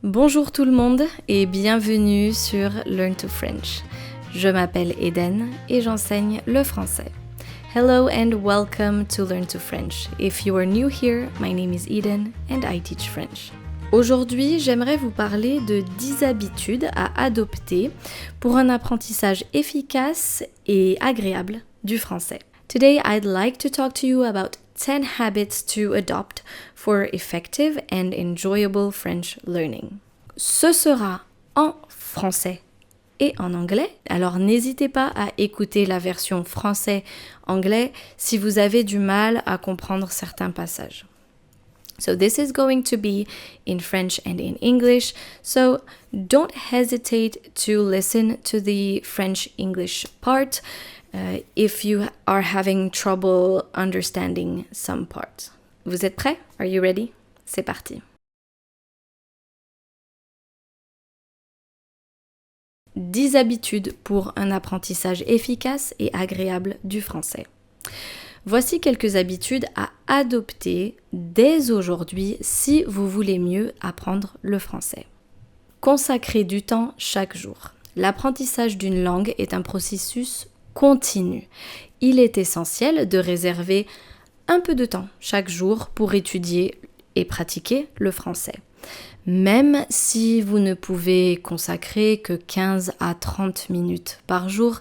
Bonjour tout le monde et bienvenue sur Learn to French. Je m'appelle Eden et j'enseigne le français. Hello and welcome to Learn to French. If you are new here, my name is Eden and I teach French. Aujourd'hui, j'aimerais vous parler de 10 habitudes à adopter pour un apprentissage efficace et agréable du français. Today, I'd like to talk to you about 10 habits to adopt for effective and enjoyable French learning. Ce sera en français et en anglais, alors n'hésitez pas à écouter la version français-anglais si vous avez du mal à comprendre certains passages. So this is going to be in French and in English, so don't hesitate to listen to the French-English part if you are having trouble understanding some parts. Vous êtes prêts? Are you ready? C'est parti. 10 habitudes pour un apprentissage efficace et agréable du français. Voici quelques habitudes à adopter dès aujourd'hui si vous voulez mieux apprendre le français. Consacrez du temps chaque jour. L'apprentissage d'une langue est un processus continu. Il est essentiel de réserver un peu de temps chaque jour pour étudier et pratiquer le français. Même si vous ne pouvez consacrer que 15 à 30 minutes par jour,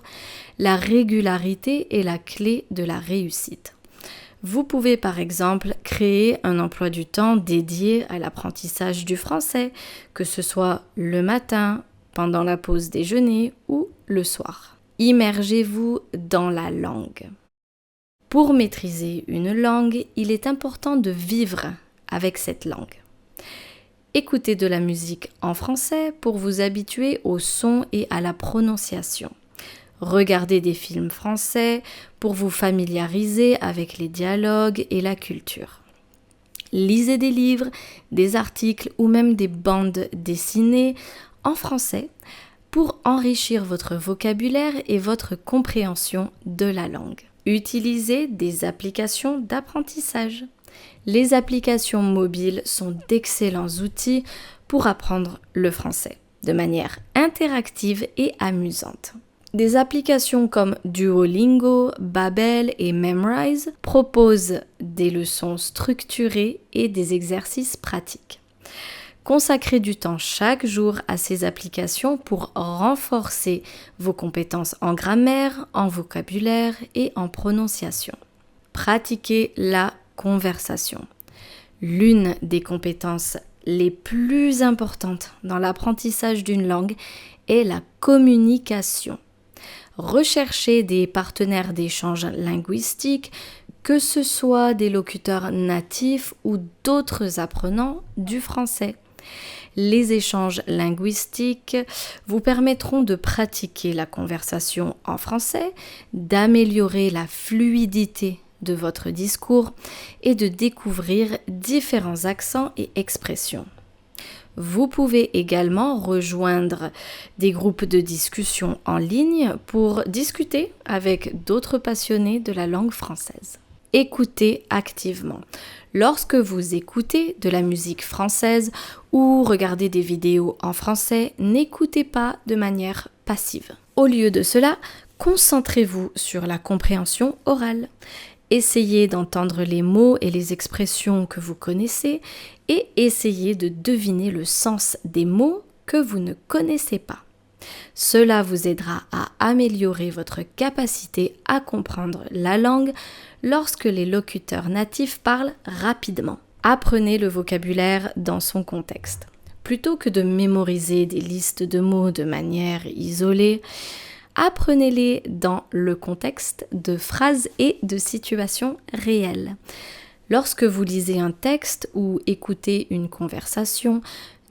la régularité est la clé de la réussite. Vous pouvez par exemple créer un emploi du temps dédié à l'apprentissage du français, que ce soit le matin, pendant la pause déjeuner ou le soir. Immergez-vous dans la langue. Pour maîtriser une langue, il est important de vivre avec cette langue. Écoutez de la musique en français pour vous habituer au son et à la prononciation. Regardez des films français pour vous familiariser avec les dialogues et la culture. Lisez des livres, des articles ou même des bandes dessinées en français pour enrichir votre vocabulaire et votre compréhension de la langue. Utilisez des applications d'apprentissage. Les applications mobiles sont d'excellents outils pour apprendre le français de manière interactive et amusante. Des applications comme Duolingo, Babbel et Memrise proposent des leçons structurées et des exercices pratiques. Consacrez du temps chaque jour à ces applications pour renforcer vos compétences en grammaire, en vocabulaire et en prononciation. Pratiquez la conversation. L'une des compétences les plus importantes dans l'apprentissage d'une langue est la communication. Recherchez des partenaires d'échange linguistique, que ce soit des locuteurs natifs ou d'autres apprenants du français. Les échanges linguistiques vous permettront de pratiquer la conversation en français, d'améliorer la fluidité de votre discours et de découvrir différents accents et expressions. Vous pouvez également rejoindre des groupes de discussion en ligne pour discuter avec d'autres passionnés de la langue française. Écoutez activement. Lorsque vous écoutez de la musique française ou regardez des vidéos en français, n'écoutez pas de manière passive. Au lieu de cela, concentrez-vous sur la compréhension orale. Essayez d'entendre les mots et les expressions que vous connaissez et essayez de deviner le sens des mots que vous ne connaissez pas. Cela vous aidera à améliorer votre capacité à comprendre la langue lorsque les locuteurs natifs parlent rapidement. Apprenez le vocabulaire dans son contexte. Plutôt que de mémoriser des listes de mots de manière isolée, apprenez-les dans le contexte de phrases et de situations réelles. Lorsque vous lisez un texte ou écoutez une conversation,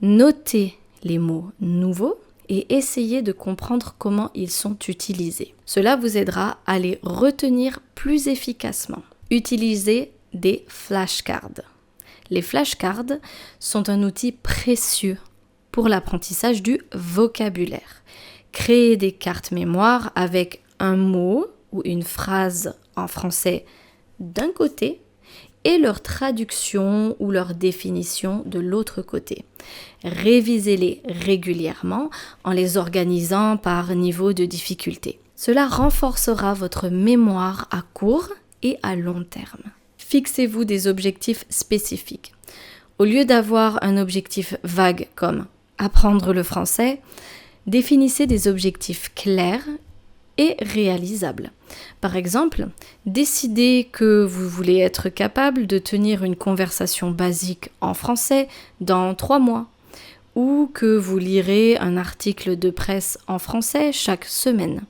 notez les mots nouveaux et essayez de comprendre comment ils sont utilisés. Cela vous aidera à les retenir plus efficacement. Utilisez des flashcards. Les flashcards sont un outil précieux pour l'apprentissage du vocabulaire. Créez des cartes mémoire avec un mot ou une phrase en français d'un côté et leur traduction ou leur définition de l'autre côté. Révisez-les régulièrement en les organisant par niveau de difficulté. Cela renforcera votre mémoire à court et à long terme. Fixez-vous des objectifs spécifiques. Au lieu d'avoir un objectif vague comme apprendre le français, définissez des objectifs clairs et réalisables. Par exemple, décidez que vous voulez être capable de tenir une conversation basique en français dans 3 mois ou que vous lirez un article de presse en français chaque semaine.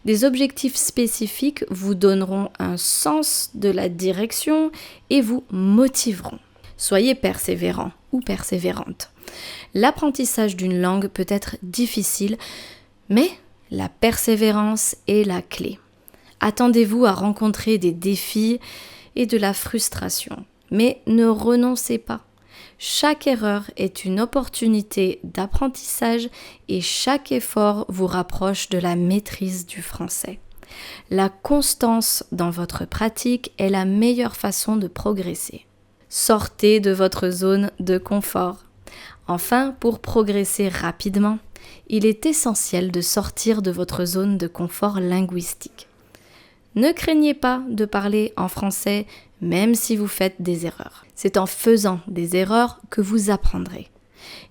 Des objectifs spécifiques vous donneront un sens de la direction et vous motiveront. Soyez persévérant ou persévérante. L'apprentissage d'une langue peut être difficile, mais la persévérance est la clé. Attendez-vous à rencontrer des défis et de la frustration, mais ne renoncez pas. Chaque erreur est une opportunité d'apprentissage et chaque effort vous rapproche de la maîtrise du français. La constance dans votre pratique est la meilleure façon de progresser. Sortez de votre zone de confort. Enfin, pour progresser rapidement, il est essentiel de sortir de votre zone de confort linguistique. Ne craignez pas de parler en français même si vous faites des erreurs. C'est en faisant des erreurs que vous apprendrez.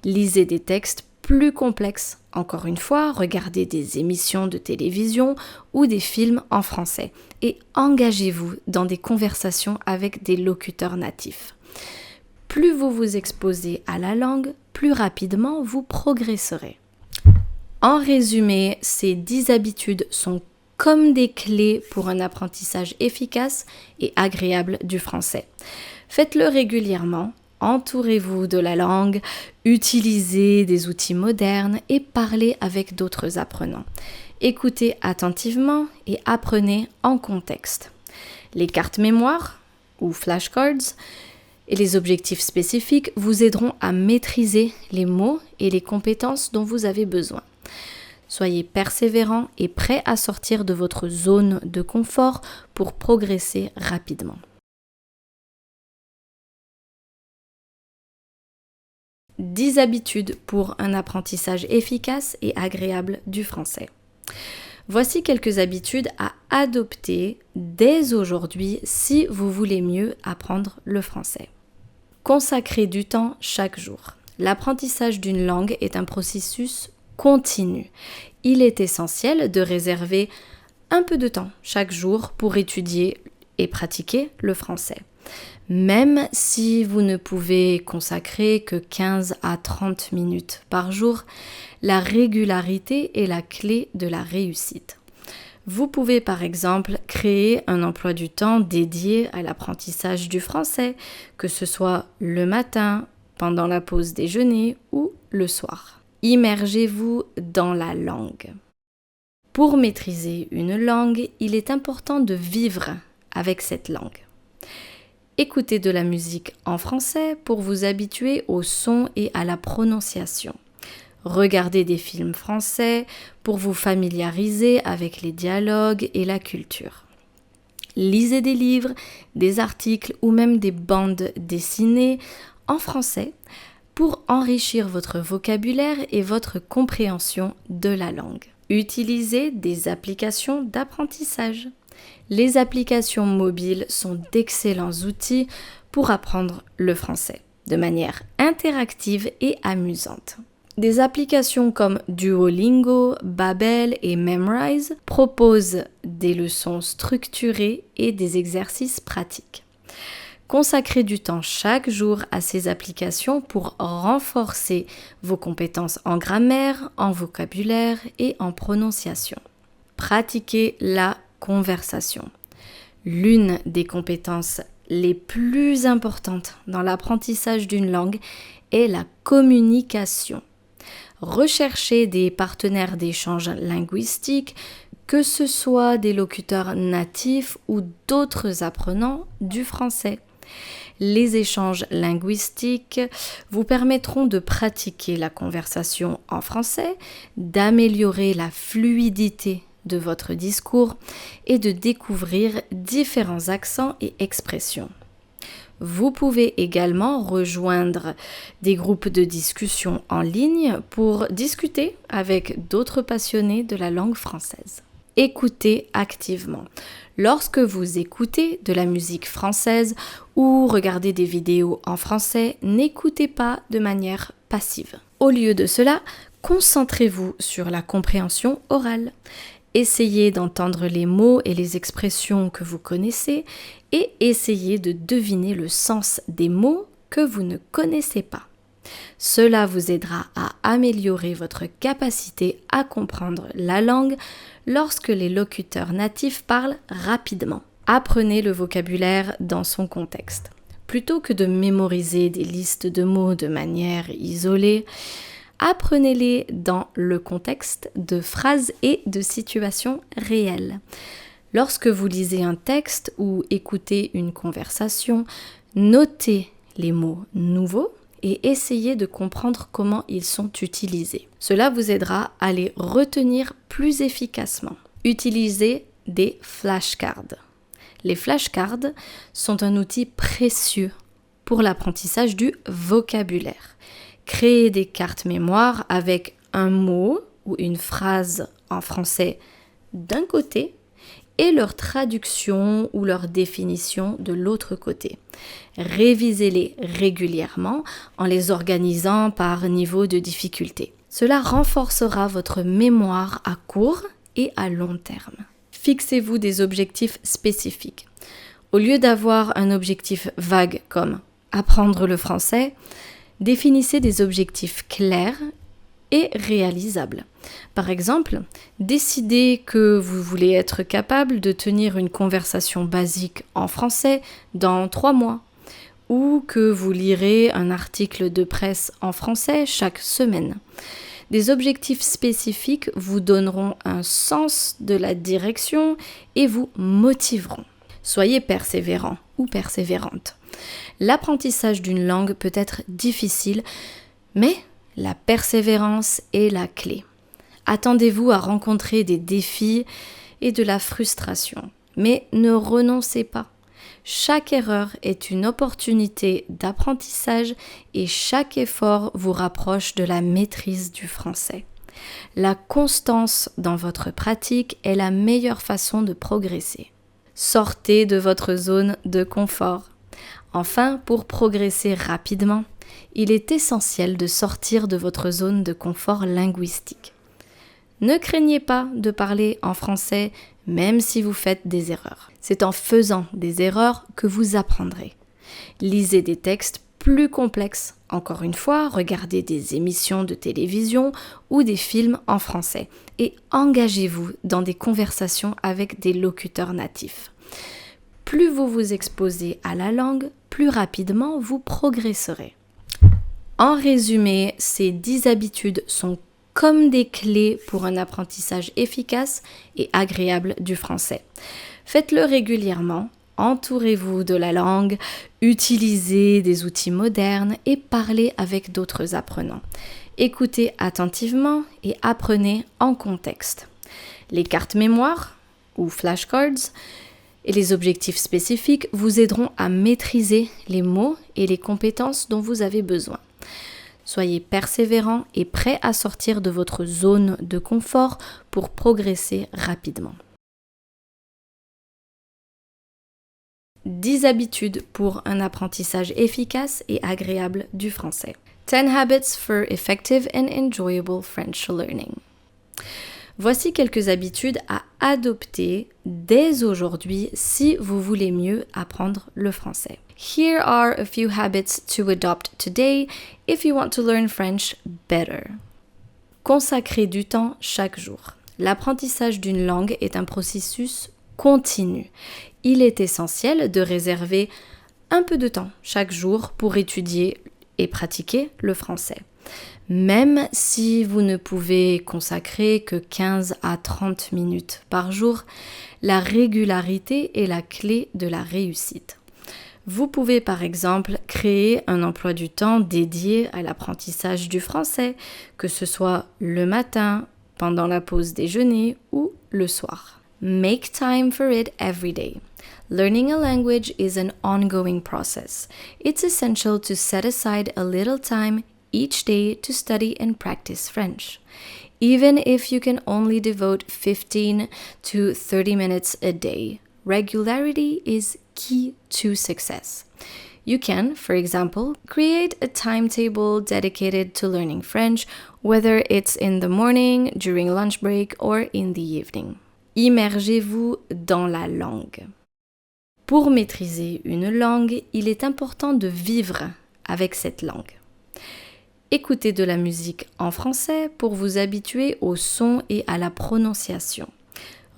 Lisez des textes plus complexes. Encore une fois, regardez des émissions de télévision ou des films en français et engagez-vous dans des conversations avec des locuteurs natifs. Plus vous vous exposez à la langue, plus rapidement vous progresserez. En résumé, ces 10 habitudes sont comme des clés pour un apprentissage efficace et agréable du français. Faites-le régulièrement, entourez-vous de la langue, utilisez des outils modernes et parlez avec d'autres apprenants. Écoutez attentivement et apprenez en contexte. Les cartes mémoire ou flashcards et les objectifs spécifiques vous aideront à maîtriser les mots et les compétences dont vous avez besoin. Soyez persévérant et prêt à sortir de votre zone de confort pour progresser rapidement. « 10 habitudes pour un apprentissage efficace et agréable du français ». Voici quelques habitudes à adopter dès aujourd'hui si vous voulez mieux apprendre le français. Consacrez du temps chaque jour. L'apprentissage d'une langue est un processus continu. Il est essentiel de réserver un peu de temps chaque jour pour étudier et pratiquer le français. Même si vous ne pouvez consacrer que 15 à 30 minutes par jour, la régularité est la clé de la réussite. Vous pouvez par exemple créer un emploi du temps dédié à l'apprentissage du français, que ce soit le matin, pendant la pause déjeuner ou le soir. Immergez-vous dans la langue. Pour maîtriser une langue, il est important de vivre avec cette langue. Écoutez de la musique en français pour vous habituer au son et à la prononciation. Regardez des films français pour vous familiariser avec les dialogues et la culture. Lisez des livres, des articles ou même des bandes dessinées en français pour enrichir votre vocabulaire et votre compréhension de la langue. Utilisez des applications d'apprentissage. Les applications mobiles sont d'excellents outils pour apprendre le français de manière interactive et amusante. Des applications comme Duolingo, Babbel et Memrise proposent des leçons structurées et des exercices pratiques. Consacrez du temps chaque jour à ces applications pour renforcer vos compétences en grammaire, en vocabulaire et en prononciation. Pratiquez la conversation. L'une des compétences les plus importantes dans l'apprentissage d'une langue est la communication. Recherchez des partenaires d'échange linguistique, que ce soit des locuteurs natifs ou d'autres apprenants du français. Les échanges linguistiques vous permettront de pratiquer la conversation en français, d'améliorer la fluidité de votre discours et de découvrir différents accents et expressions. Vous pouvez également rejoindre des groupes de discussion en ligne pour discuter avec d'autres passionnés de la langue française. Écoutez activement. Lorsque vous écoutez de la musique française ou regardez des vidéos en français, n'écoutez pas de manière passive. Au lieu de cela, concentrez-vous sur la compréhension orale. Essayez d'entendre les mots et les expressions que vous connaissez et essayez de deviner le sens des mots que vous ne connaissez pas. Cela vous aidera à améliorer votre capacité à comprendre la langue lorsque les locuteurs natifs parlent rapidement. Apprenez le vocabulaire dans son contexte. Plutôt que de mémoriser des listes de mots de manière isolée, apprenez-les dans le contexte de phrases et de situations réelles. Lorsque vous lisez un texte ou écoutez une conversation, notez les mots nouveaux et essayez de comprendre comment ils sont utilisés. Cela vous aidera à les retenir plus efficacement. Utilisez des flashcards. Les flashcards sont un outil précieux pour l'apprentissage du vocabulaire. Créez des cartes mémoire avec un mot ou une phrase en français d'un côté et leur traduction ou leur définition de l'autre côté. Révisez-les régulièrement en les organisant par niveau de difficulté. Cela renforcera votre mémoire à court et à long terme. Fixez-vous des objectifs spécifiques. Au lieu d'avoir un objectif vague comme apprendre le français, définissez des objectifs clairs et réalisables. Par exemple, décidez que vous voulez être capable de tenir une conversation basique en français dans 3 mois ou que vous lirez un article de presse en français chaque semaine. Des objectifs spécifiques vous donneront un sens de la direction et vous motiveront. Soyez persévérant ou persévérante. L'apprentissage d'une langue peut être difficile, mais la persévérance est la clé. Attendez-vous à rencontrer des défis et de la frustration, mais ne renoncez pas. Chaque erreur est une opportunité d'apprentissage et chaque effort vous rapproche de la maîtrise du français. La constance dans votre pratique est la meilleure façon de progresser. Sortez de votre zone de confort. Enfin, pour progresser rapidement, il est essentiel de sortir de votre zone de confort linguistique. Ne craignez pas de parler en français même si vous faites des erreurs. C'est en faisant des erreurs que vous apprendrez. Lisez des textes plus complexes. Encore une fois, regardez des émissions de télévision ou des films en français et engagez-vous dans des conversations avec des locuteurs natifs. Plus vous vous exposez à la langue, plus rapidement vous progresserez. En résumé, ces 10 habitudes sont comme des clés pour un apprentissage efficace et agréable du français. Faites-le régulièrement, entourez-vous de la langue, utilisez des outils modernes et parlez avec d'autres apprenants. Écoutez attentivement et apprenez en contexte. Les cartes mémoire ou flashcards et les objectifs spécifiques vous aideront à maîtriser les mots et les compétences dont vous avez besoin. Soyez persévérant et prêt à sortir de votre zone de confort pour progresser rapidement. 10 habitudes pour un apprentissage efficace et agréable du français. 10 habits for effective and enjoyable French learning. Voici quelques habitudes à adopter dès aujourd'hui si vous voulez mieux apprendre le français. Here are a few habits to adopt today if you want to learn French better. Consacrez du temps chaque jour. L'apprentissage d'une langue est un processus continu. Il est essentiel de réserver un peu de temps chaque jour pour étudier et pratiquer le français. Même si vous ne pouvez consacrer que 15 à 30 minutes par jour, la régularité est la clé de la réussite. Vous pouvez par exemple créer un emploi du temps dédié à l'apprentissage du français, que ce soit le matin, pendant la pause déjeuner ou le soir. Make time for it every day. Learning a language is an ongoing process. It's essential to set aside a little time each day to study and practice French. Even if you can only devote 15 to 30 minutes a day, regularity is key to success. You can, for example, create a timetable dedicated to learning French, whether it's in the morning, during lunch break, or in the evening. Immergez-vous dans la langue. Pour maîtriser une langue, il est important de vivre avec cette langue. Écoutez de la musique en français pour vous habituer au son et à la prononciation.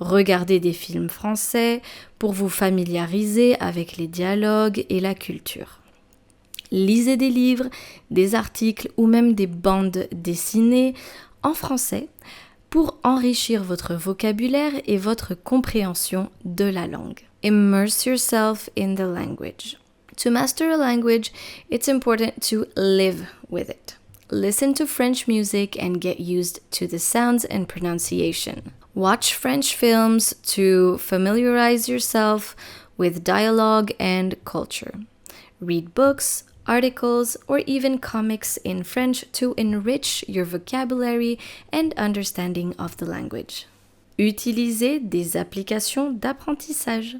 Regardez des films français pour vous familiariser avec les dialogues et la culture. Lisez des livres, des articles ou même des bandes dessinées en français pour enrichir votre vocabulaire et votre compréhension de la langue. Immerse yourself in the language. To master a language, it's important to live with it. Listen to French music and get used to the sounds and pronunciation. Watch French films to familiarize yourself with dialogue and culture. Read books, articles, or even comics in French to enrich your vocabulary and understanding of the language. Utilisez des applications d'apprentissage.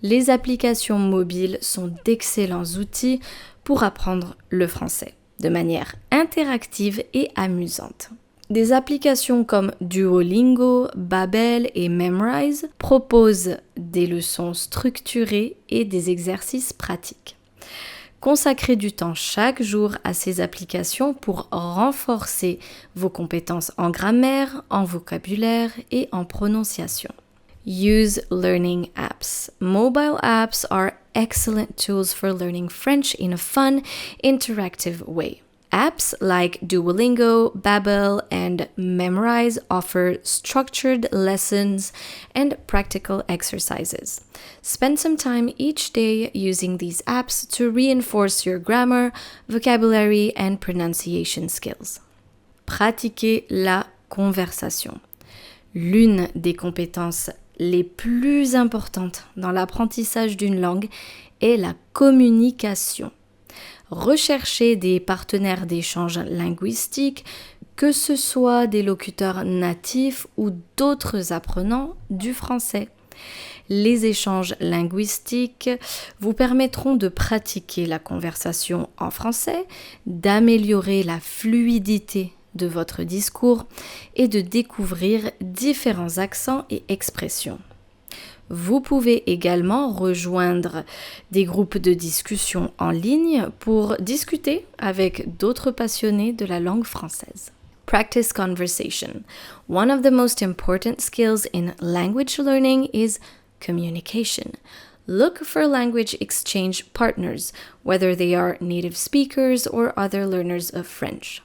Les applications mobiles sont d'excellents outils pour apprendre le français de manière interactive et amusante. Des applications comme Duolingo, Babbel et Memrise proposent des leçons structurées et des exercices pratiques. Consacrez du temps chaque jour à ces applications pour renforcer vos compétences en grammaire, en vocabulaire et en prononciation. Use learning apps. Mobile apps are excellent tools for learning French in a fun, interactive way. Apps like Duolingo, Babbel, and Memrise offer structured lessons and practical exercises. Spend some time each day using these apps to reinforce your grammar, vocabulary, and pronunciation skills. Pratiquez la conversation. L'une des compétences les plus importantes dans l'apprentissage d'une langue est la communication. Recherchez des partenaires d'échange linguistique, que ce soit des locuteurs natifs ou d'autres apprenants du français. Les échanges linguistiques vous permettront de pratiquer la conversation en français, d'améliorer la fluidité de votre discours et de découvrir différents accents et expressions. Vous pouvez également rejoindre des groupes de discussion en ligne pour discuter avec d'autres passionnés de la langue française. Practice conversation. One of the most important skills in language learning is communication. Look for language exchange partners, whether they are native speakers or other learners of French.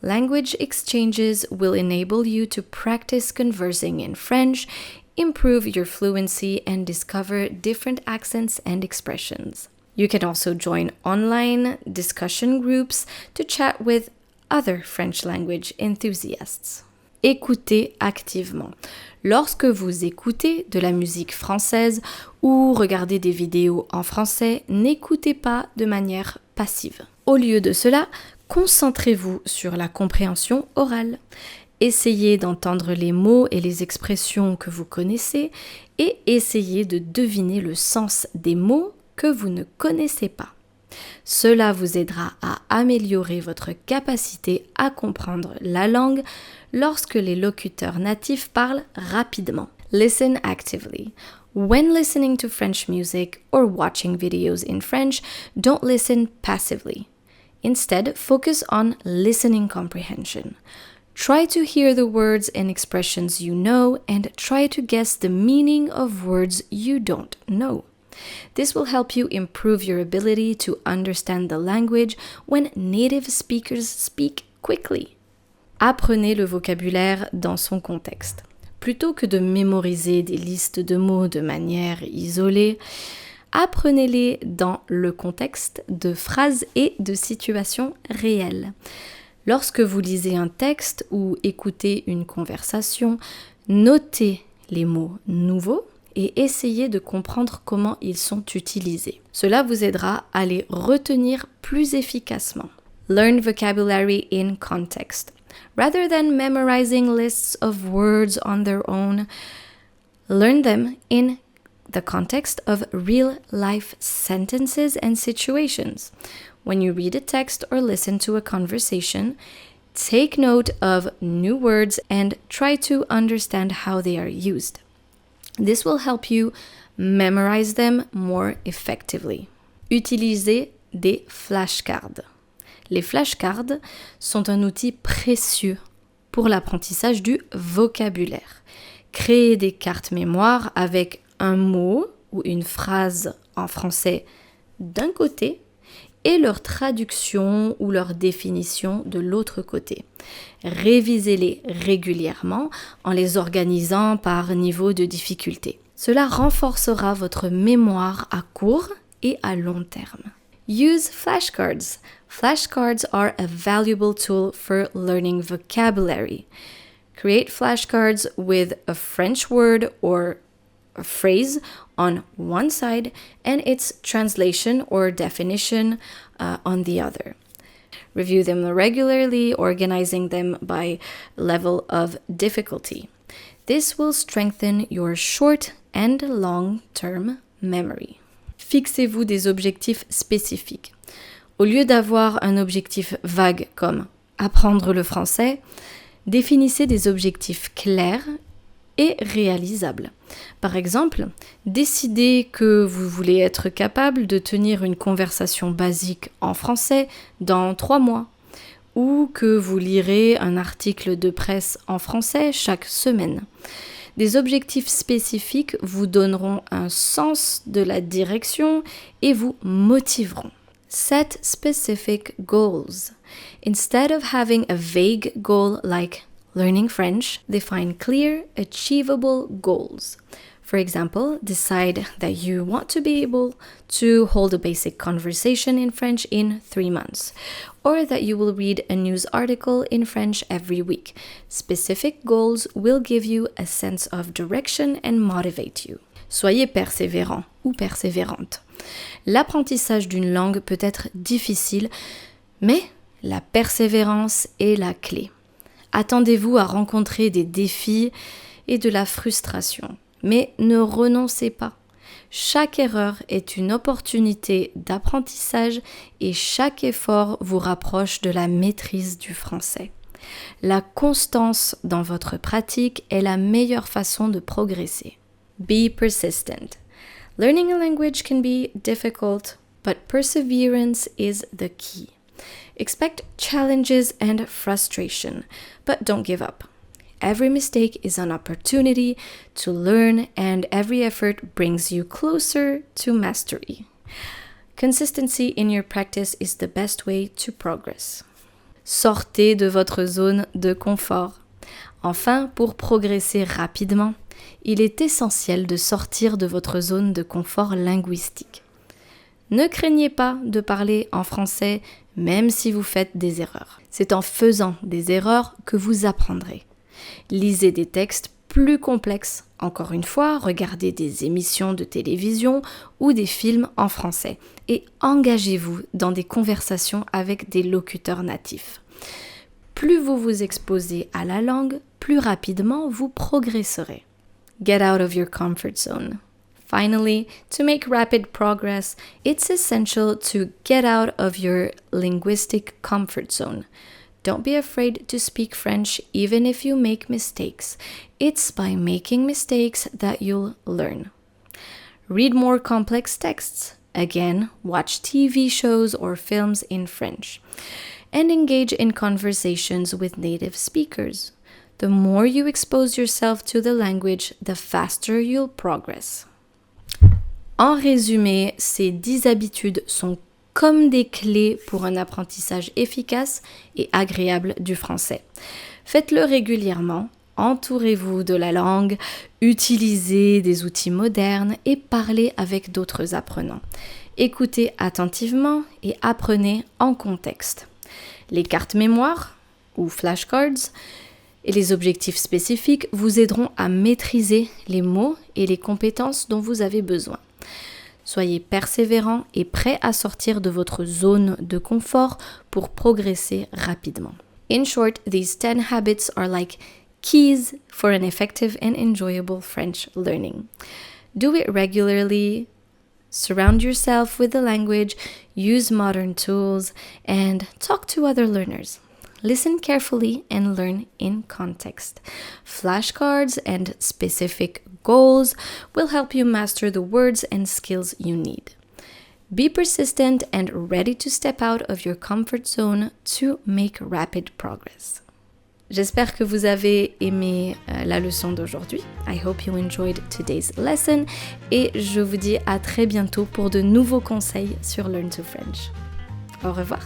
Language exchanges will enable you to practice conversing in French, improve your fluency, and discover different accents and expressions. You can also join online discussion groups to chat with other French language enthusiasts. Écoutez activement. Lorsque vous écoutez de la musique française ou regardez des vidéos en français, n'écoutez pas de manière passive. Au lieu de cela, concentrez-vous sur la compréhension orale. Essayez d'entendre les mots et les expressions que vous connaissez et essayez de deviner le sens des mots que vous ne connaissez pas. Cela vous aidera à améliorer votre capacité à comprendre la langue lorsque les locuteurs natifs parlent rapidement. Listen actively. When listening to French music or watching videos in French, don't listen passively. Instead, focus on listening comprehension. Try to hear the words and expressions you know and try to guess the meaning of words you don't know. This will help you improve your ability to understand the language when native speakers speak quickly. Apprenez le vocabulaire dans son contexte. Plutôt que de mémoriser des listes de mots de manière isolée, apprenez-les dans le contexte de phrases et de situations réelles. Lorsque vous lisez un texte ou écoutez une conversation, notez les mots nouveaux et essayez de comprendre comment ils sont utilisés. Cela vous aidera à les retenir plus efficacement. Learn vocabulary in context. Rather than memorizing lists of words on their own, learn them in the context of real-life sentences and situations. When you read a text or listen to a conversation, take note of new words and try to understand how they are used. This will help you memorize them more effectively. Utilisez des flashcards. Les flashcards sont un outil précieux pour l'apprentissage du vocabulaire. Créez des cartes mémoire avec un mot ou une phrase en français d'un côté et leur traduction ou leur définition de l'autre côté. Révisez-les régulièrement en les organisant par niveau de difficulté. Cela renforcera votre mémoire à court et à long terme. Use flashcards. Flashcards are a valuable tool for learning vocabulary. Create flashcards with a French word or a phrase on one side and its translation or definition on the other. Review them regularly, organizing them by level of difficulty. This will strengthen your short and long-term memory. Fixez-vous des objectifs spécifiques. Au lieu d'avoir un objectif vague comme apprendre le français, définissez des objectifs clairs et réalisables. Par exemple, décidez que vous voulez être capable de tenir une conversation basique en français dans 3 mois, ou que vous lirez un article de presse en français chaque semaine. Des objectifs spécifiques vous donneront un sens de la direction et vous motiveront. Set specific goals. Instead of having a vague goal like learning French, define clear, achievable goals. For example, decide that you want to be able to hold a basic conversation in French in 3 months, or that you will read a news article in French every week. Specific goals will give you a sense of direction and motivate you. Soyez persévérant ou persévérante. L'apprentissage d'une langue peut être difficile, mais la persévérance est la clé. Attendez-vous à rencontrer des défis et de la frustration, mais ne renoncez pas. Chaque erreur est une opportunité d'apprentissage et chaque effort vous rapproche de la maîtrise du français. La constance dans votre pratique est la meilleure façon de progresser. Be persistent. Learning a language can be difficult, but perseverance is the key. Expect challenges and frustration, but don't give up. Every mistake is an opportunity to learn, and every effort brings you closer to mastery. Consistency in your practice is the best way to progress. Sortez de votre zone de confort. Enfin, pour progresser rapidement, il est essentiel de sortir de votre zone de confort linguistique. Ne craignez pas de parler en français même si vous faites des erreurs. C'est en faisant des erreurs que vous apprendrez. Lisez des textes plus complexes. Encore une fois, regardez des émissions de télévision ou des films en français et engagez-vous dans des conversations avec des locuteurs natifs. Plus vous vous exposez à la langue, plus rapidement vous progresserez. Get out of your comfort zone. Finally, to make rapid progress, it's essential to get out of your linguistic comfort zone. Don't be afraid to speak French even if you make mistakes. It's by making mistakes that you'll learn. Read more complex texts. Again, watch TV shows or films in French. And engage in conversations with native speakers. The more you expose yourself to the language, the faster you'll progress. En résumé, ces 10 habitudes sont comme des clés pour un apprentissage efficace et agréable du français. Faites-le régulièrement, entourez-vous de la langue, utilisez des outils modernes et parlez avec d'autres apprenants. Écoutez attentivement et apprenez en contexte. Les cartes mémoire ou flashcards, Et les objectifs spécifiques vous aideront à maîtriser les mots et les compétences dont vous avez besoin. Soyez persévérant et prêt à sortir de votre zone de confort pour progresser rapidement. In short, these 10 habits are like keys for an effective and enjoyable French learning. Do it regularly, surround yourself with the language, use modern tools, and talk to other learners. Listen carefully and learn in context. Flashcards and specific goals will help you master the words and skills you need. Be persistent and ready to step out of your comfort zone to make rapid progress. J'espère que vous avez aimé la leçon d'aujourd'hui. I hope you enjoyed today's lesson et je vous dis à très bientôt pour de nouveaux conseils sur Learn to French. Au revoir.